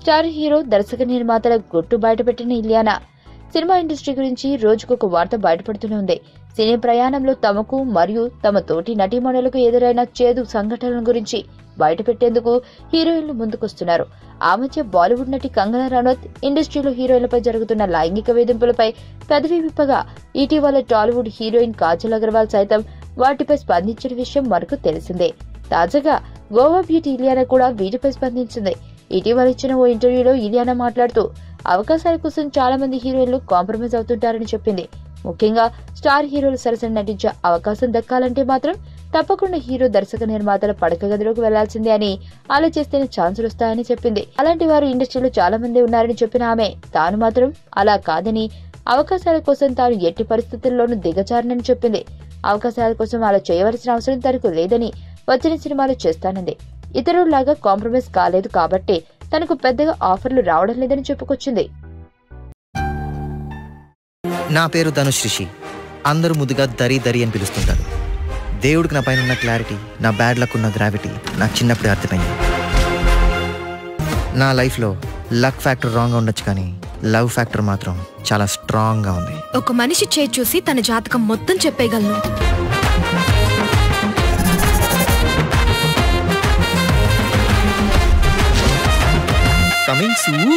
Star hero దర్శక నిర్మాతల గుట్టు బయటపెట్టిన ఇలియానా సినిమా ఇండస్ట్రీ గురించి రోజుకొక వార్త బయటపడుతూనే ఉంది. సినీ ప్రయాణంలో తమకు మరియు తమ తోటి నటీమణులకు ఎదురైన చేదు సంఘటనల గురించి బయటపెట్టేందుకు హీరోయిన్లు ముందుకొస్తున్నారు. ఆ మధ్య బాలీవుడ్ నటి కంగనా రనౌత్ ఇండస్ట్రీలో హీరోయిన్లపై జరుగుతున్న లైంగిక వేధింపులపై పెదవి విప్పగా ఇటీవల టాలీవుడ్ హీరోయిన్ కాజల్ అగర్వాల్ సైతం వాటిపై స్పందించిన విషయం మనకు తెలిసిందే. తాజాగా గోవా బ్యూటీ ఇలియానా కూడా వీటిపై స్పందించింది. ఇటీవల ఇచ్చిన ఓ ఇంటర్వ్యూలో ఇలియానా మాట్లాడుతూ అవకాశాల కోసం చాలా మంది హీరోయిన్లు కాంప్రమైజ్ అవుతుంటారని చెప్పింది. ముఖ్యంగా స్టార్ హీరోలు సరసన నటించే అవకాశం దక్కాలంటే మాత్రం తప్పకుండా హీరో దర్శక నిర్మాతల పడక గదిలోకి వెళ్లాల్సిందే అని, అలా చేస్తేనే ఛాన్సులు వస్తాయని చెప్పింది. అలాంటి వారు ఇండస్ట్రీలో చాలా మంది ఉన్నారని చెప్పిన ఆమె తాను మాత్రం అలా కాదని, అవకాశాల కోసం తాను ఎట్టి పరిస్థితుల్లోనూ దిగజారనని చెప్పింది. అవకాశాల కోసం అలా చేయవలసిన అవసరం తనకు లేదని, వచ్చిన సినిమాలు చేస్తానంది. ఇతరుల్లాగా కాంప్రమైజ్ కాలేదు కాబట్టి తనకు పెద్దగా ఆఫర్లు రావడం లేదని చెప్పుకొచ్చింది. నా పేరు ధనుష్ రిషి. అందరూ ముద్దుగా దరి దరి అని పిలుస్తుంటారు. దేవుడికి నా పైన ఉన్న క్లారిటీ, నా బ్యాడ్ లక్ ఉన్న గ్రావిటీ నాకు చిన్నప్పుడే అర్థమైంది. నా లైఫ్లో లక్ ఫ్యాక్టర్ రాంగ్గా ఉండొచ్చు, కానీ లవ్ ఫ్యాక్టర్ మాత్రం చాలా స్ట్రాంగ్గా ఉంది. ఒక మనిషి చేయి చూసి తన జాతకం మొత్తం చెప్పేయగలను. Coming soon.